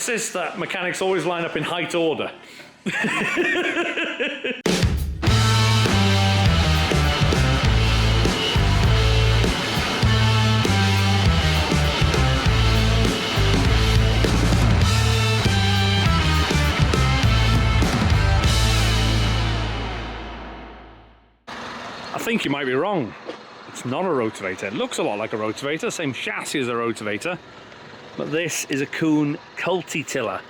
this, that mechanics always line up in height order. I think you might be wrong. It's not a rotavator. It looks a lot like a rotavator, same chassis as a rotavator, but this is a Kuhn culti-tiller.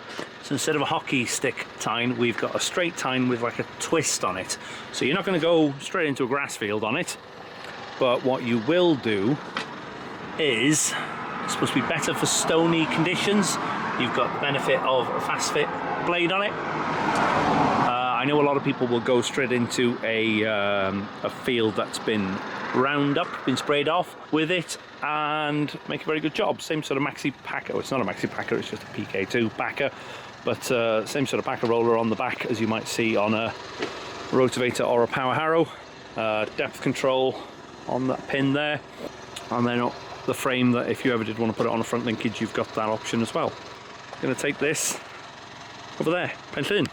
So instead of a hockey stick tine, we've got a straight tine with like a twist on it. So you're not going to go straight into a grass field on it, but what you will do is, it's supposed to be better for stony conditions. You've got the benefit of a fast fit blade on it. I know a lot of people will go straight into a field that's been round up, been sprayed off with it, and make a very good job. Same sort of maxi packer. Well, it's not a maxi packer, it's just a PK2 packer, but same sort of packer roller on the back as you might see on a rotavator or a power harrow. Depth control on that pin there, and then the frame that if you ever did want to put it on a front linkage, you've got that option as well. I'm going to take this over there, pencil in.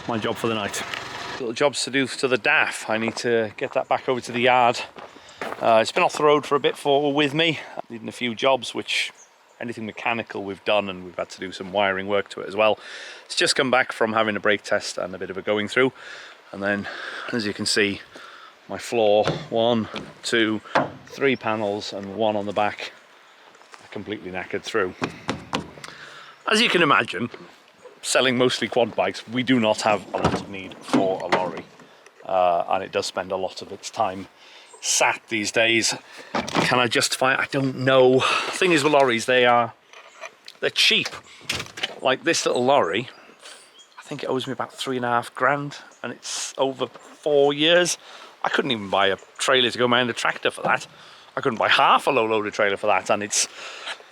My job for the night. Little jobs to do to the DAF. I need to get that back over to the yard. It's been off the road for a bit with me. Needing a few jobs, which anything mechanical we've done, and we've had to do some wiring work to it as well. It's just come back from having a brake test and a bit of a going through. And then, as you can see, my floor, 1, 2, 3 panels and 1 on the back are completely knackered through. As you can imagine, selling mostly quad bikes, we do not have a lot of need for a lorry, and it does spend a lot of its time sat these days. Can I justify it? I don't know. The thing is with lorries, they're cheap. Like this little lorry, I think it owes me about 3.5 grand, and it's over 4 years. I couldn't even buy a trailer to go behind a tractor for that. I couldn't buy half a low-loader trailer for that, and it's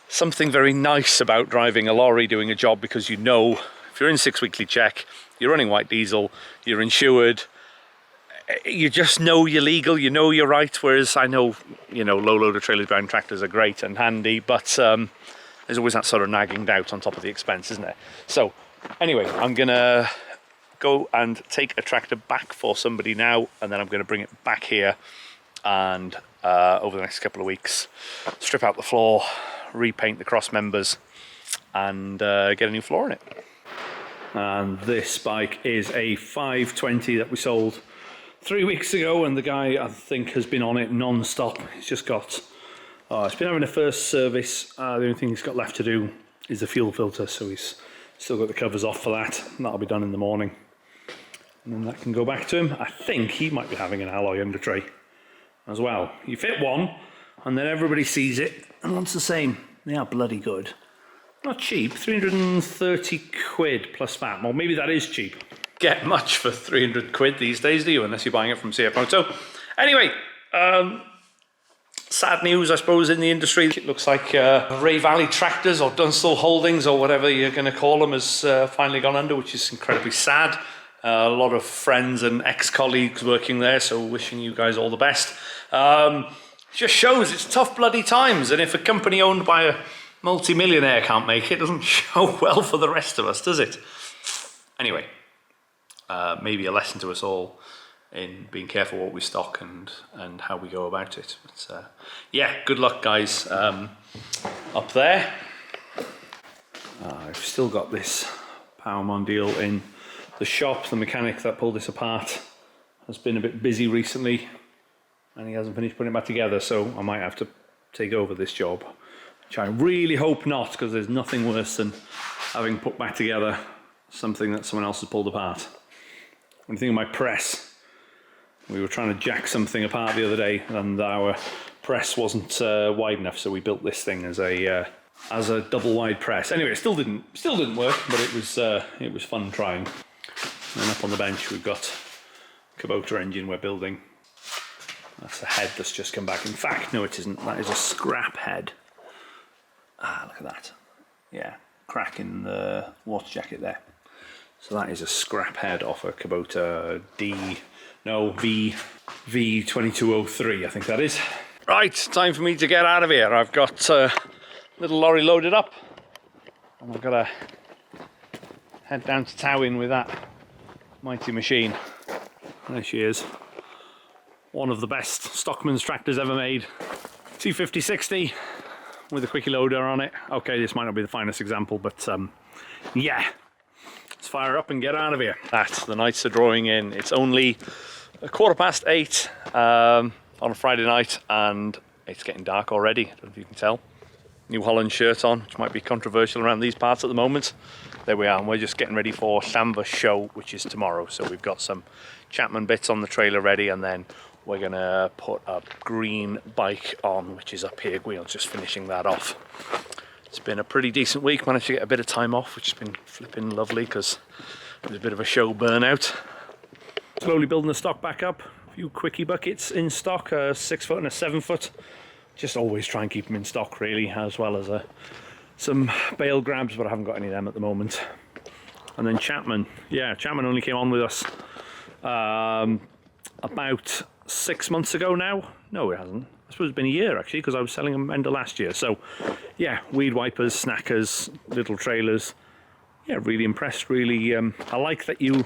something very nice about driving a lorry, doing a job, because you know if you're in 6 weekly check, you're running white diesel, you're insured, you just know you're legal, you know you're right. Whereas I know, you know, low-loader trailers behind tractors are great and handy, but there's always that sort of nagging doubt on top of the expense, isn't there? So anyway, I'm gonna go and take a tractor back for somebody now, and then I'm going to bring it back here, and over the next couple of weeks strip out the floor, repaint the cross members, and get a new floor in it. And this bike is a 520 that we sold 3 weeks ago, and the guy, I think, has been on it non-stop. He's just got, it's been having a first service. The only thing he's got left to do is the fuel filter, so he's still got the covers off for that, and that'll be done in the morning. And then that can go back to him. I think he might be having an alloy under tray as well. You fit one, and then everybody sees it and wants the same. They are bloody good. Not cheap, 330 quid plus VAT. Well, maybe that is cheap. Get much for 300 quid these days, do you? Unless you're buying it from CFMOTO. Anyway, sad news, I suppose, in the industry. It looks like Ray Valley Tractors or Dunstall Holdings or whatever you're going to call them has finally gone under, which is incredibly sad. A lot of friends and ex-colleagues working there, so wishing you guys all the best. Just shows it's tough bloody times, and if a company owned by a multi-millionaire can't make it, doesn't show well for the rest of us, does it? Anyway, maybe a lesson to us all in being careful what we stock and how we go about it. But, yeah, good luck, guys, up there. I've still got this Power Mondial in the shop. The mechanic that pulled this apart has been a bit busy recently, and he hasn't finished putting it back together, so I might have to take over this job, which I really hope not, because there's nothing worse than having put back together something that someone else has pulled apart. When you think of my press, we were trying to jack something apart the other day, and our press wasn't wide enough, so we built this thing as a double wide press. Anyway, it still didn't work, but it was fun trying. And up on the bench we've got Kubota engine we're building. That's a head that's just come back. In fact, no, it isn't. That is a scrap head. Ah, look at that. Yeah, crack in the water jacket there. So that is a scrap head off a Kubota V2203, I think that is. Right, time for me to get out of here. I've got a little lorry loaded up. and I've got to head down to Towin with that mighty machine. There she is. One of the best stockman's tractors ever made. T5060 with a quickie loader on it. Okay, this might not be the finest example, but yeah. Let's fire up and get out of here. The nights are drawing in. It's only 8:15 on a Friday night, and it's getting dark already. I don't know if you can tell. New Holland shirt on, which might be controversial around these parts at the moment. There we are, and we're just getting ready for Llanfair Show, which is tomorrow. So we've got some Chapman bits on the trailer ready, and then we're gonna put a green bike on, which is up here. We're just finishing that off. It's been a pretty decent week. Managed to get a bit of time off, which has been flipping lovely because there's a bit of a show burnout. Slowly building the stock back up. A few quickie buckets in stock, a 6 foot and a 7 foot. Just always try and keep them in stock, really, as well as some bale grabs, but I haven't got any of them at the moment. And then Chapman. Yeah, Chapman only came on with us about 6 months ago now. No, it hasn't. I suppose it's been a year, actually, because I was selling them end of last year. So, yeah, weed wipers, snackers, little trailers. Yeah, really impressed, really. I like that you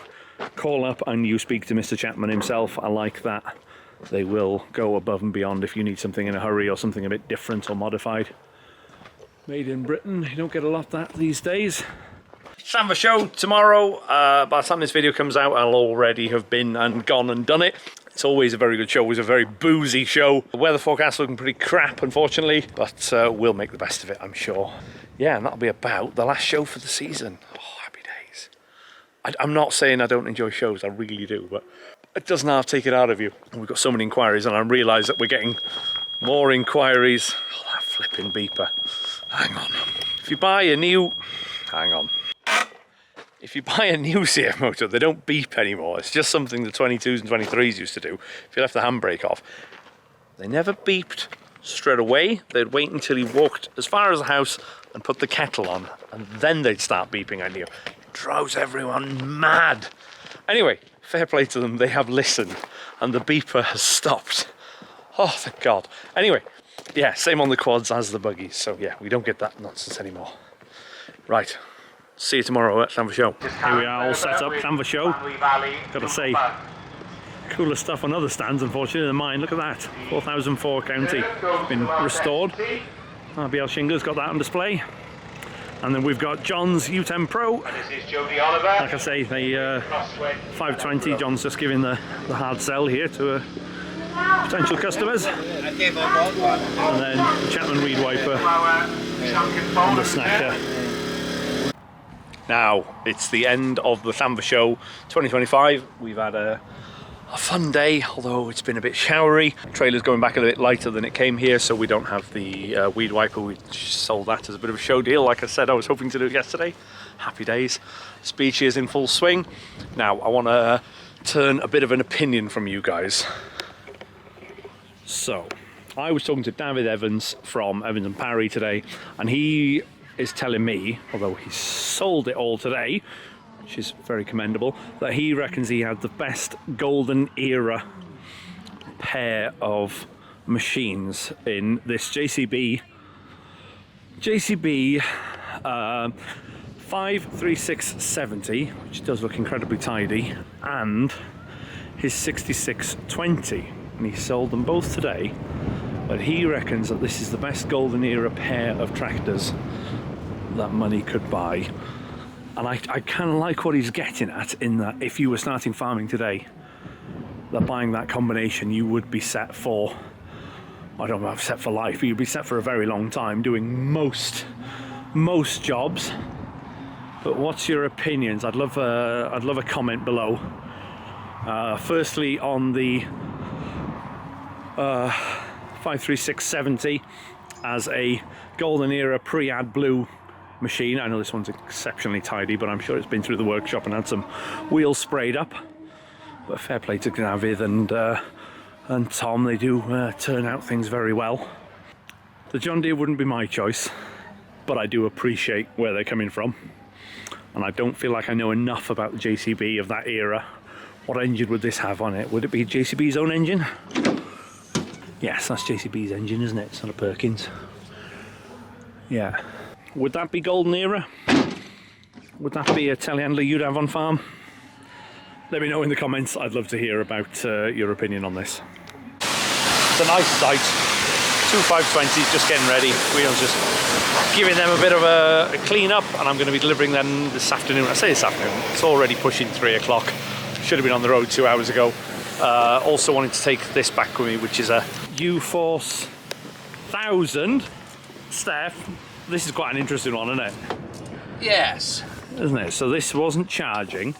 call up and you speak to Mr. Chapman himself. I like that. They will go above and beyond if you need something in a hurry or something a bit different or modified. Made in Britain, you don't get a lot of that these days. Llanfair Show tomorrow. By the time this video comes out, I'll already have been and gone and done it. It's always a very good show, always a very boozy show. The weather forecast looking pretty crap, unfortunately, but we'll make the best of it, I'm sure. Yeah, and that'll be about the last show for the season. Oh, happy days. I'm not saying I don't enjoy shows, I really do, but it doesn't half take it out of you. We've got so many inquiries, and I realise that we're getting more inquiries. Oh, that flipping beeper. Hang on. If you buy a new... Hang on. If you buy a new CFMOTO, they don't beep anymore. It's just something the 22s and 23s used to do. If you left the handbrake off, they never beeped straight away. They'd wait until you walked as far as the house and put the kettle on, and then they'd start beeping on you. It drives everyone mad. Anyway, fair play to them. They have listened, and the beeper has stopped. Oh, thank God. Anyway, yeah, same on the quads as the buggies. So yeah, we don't get that nonsense anymore. Right. See you tomorrow at Llanfair Show. Here we are, all set up, Llanfair Show. Gotta say, cooler stuff on other stands, unfortunately, than mine. Look at that, 4004 county. Been restored. RBL Shingler's got that on display. And then we've got John's U10 Pro. Like I say, the 520, John's just giving the hard sell here to potential customers. And then the Chapman weed wiper and the snacker. Now, it's the end of the Llanfair Show 2025. We've had a fun day, although it's been a bit showery. The trailer's going back a bit lighter than it came here, so we don't have the weed wiper. We sold that as a bit of a show deal. Like I said, I was hoping to do it yesterday. Happy days. Speed shear is in full swing. Now, I want to turn a bit of an opinion from you guys. So, I was talking to David Evans from Evans and Parry today, and he is telling me, although he sold it all today, which is very commendable, that he reckons he had the best golden era pair of machines in this JCB 53670, which does look incredibly tidy, and his 6620, and he sold them both today. But he reckons that this is the best golden era pair of tractors that money could buy. And I kind of like what he's getting at, in that if you were starting farming today, that buying that combination, you would be set for, I don't know if set for life, but you'd be set for a very long time doing most jobs. But what's your opinions? I'd love a comment below. Firstly, on the 53670 as a golden era pre-ad blue machine. I know this one's exceptionally tidy, but I'm sure it's been through the workshop and had some wheels sprayed up. But fair play to David and Tom, they do turn out things very well. The John Deere wouldn't be my choice, but I do appreciate where they're coming from. And I don't feel like I know enough about the JCB of that era. What engine would this have on it? Would it be JCB's own engine? Yes, that's JCB's engine, isn't it? It's not a Perkins. Yeah. Would that be golden era? Would that be a telehandler you'd have on farm? Let me know in the comments. I'd love to hear about your opinion on this. It's a nice site. 2 520s just getting ready. We're just giving them a bit of a clean up, and I'm going to be delivering them this afternoon. I say this afternoon, it's already pushing 3 o'clock. Should have been on the road 2 hours ago. Also wanting to take this back with me, which is a UFORCE 1000. Steph, this is quite an interesting one, isn't it? Yes. Isn't it? So this wasn't charging,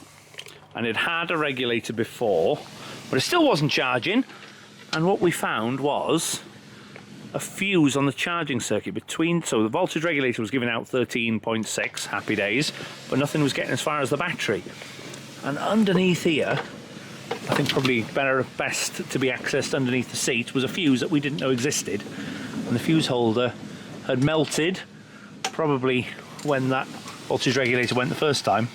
and it had a regulator before, but it still wasn't charging. And what we found was a fuse on the charging circuit between, so the voltage regulator was giving out 13.6, happy days, but nothing was getting as far as the battery. And underneath here, I think probably best to be accessed underneath the seat, was a fuse that we didn't know existed. And the fuse holder had melted, probably when that voltage regulator went the first time.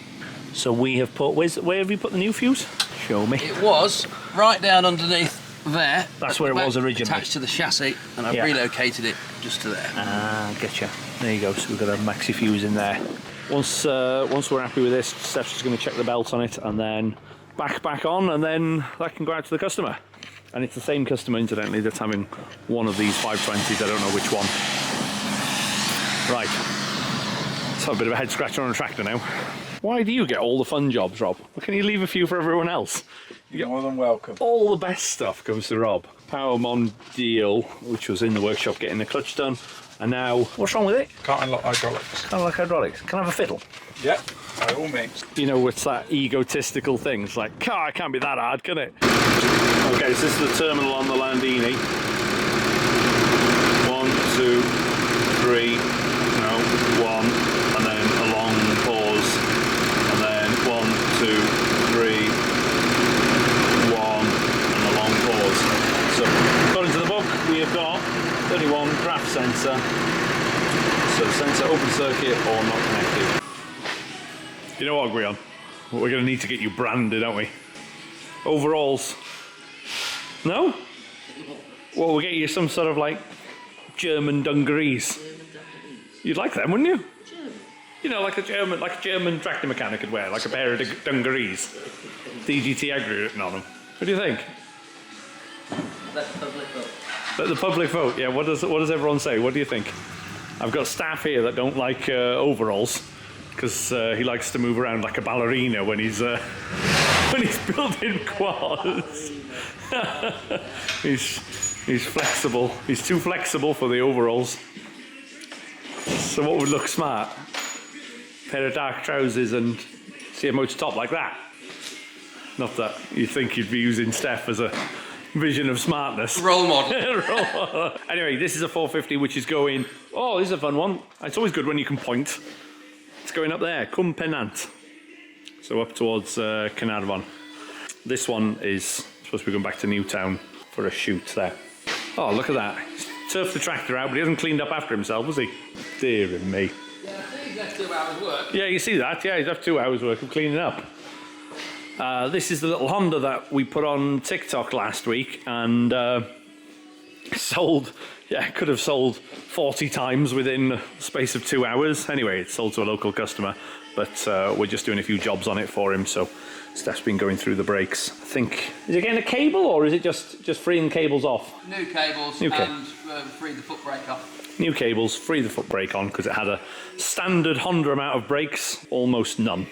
So we have put, where have you put the new fuse? Show me. It was right down underneath there. That's where it was originally. Attached to the chassis, and I've relocated it just to there. Ah, getcha. There you go. So we've got a maxi fuse in there. Once we're happy with this, Steph's just going to check the belt on it, and then back on, and then that can go out to the customer. And it's the same customer, incidentally, that's having one of these 520s. I don't know which one. Right. Let's have a bit of a head scratcher on a tractor now. Why do you get all the fun jobs, Rob? Well, can you leave a few for everyone else? You're more than welcome. All the best stuff comes to Rob. Power Mondial, which was in the workshop getting the clutch done. And now, what's wrong with it? Can't unlock hydraulics. Kind of like hydraulics. Can I have a fiddle? Yeah, by all means. You know, it's that egotistical thing. It's like, it can't be that hard, can it? Okay, so this is the terminal on the Landini. 1, 2, 3, no, 1, and then a long pause, and then 1, 2, 3, 1, and a long pause. So, according to the book, we have got 31 draft sensor. So sensor open circuit or not connected. You know what, Guion? We're going to need to get you branded, aren't we? Overalls. No? Well, we'll get you some sort of like German dungarees. You'd like them, wouldn't you? German. You know, like a German tractor mechanic could wear, like a pair of dungarees. DGT Agri written on them. What do you think? Let the public vote. Let the public vote. Yeah. What does everyone say? What do you think? I've got staff here that don't like overalls because he likes to move around like a ballerina when he's building quads. he's flexible. He's too flexible for the overalls. So what would look smart? Pair of dark trousers and CFMOTO top like that. Not that you think you'd be using Steph as a vision of smartness. Role model. Anyway, this is a 450 which is going, oh, this is a fun one. It's always good when you can point. It's going up there, Cumpenant. So up towards Caernarfon. This one is supposed to be going back to Newtown for a shoot there. Oh, look at that. He's turfed the tractor out, but he hasn't cleaned up after himself, has he? Dear me. Yeah, I think he's left 2 hours work. Yeah, you see that? Yeah, he's left 2 hours work of cleaning up. This is the little Honda that we put on TikTok last week and sold, could have sold 40 times within the space of 2 hours. Anyway, it's sold to a local customer, but we're just doing a few jobs on it for him, so Steph's been going through the brakes. I think, is it getting a cable or is it just freeing cables off? New cables and free the foot brake off. New cables, free the foot brake on because it had a standard Honda amount of brakes, almost none.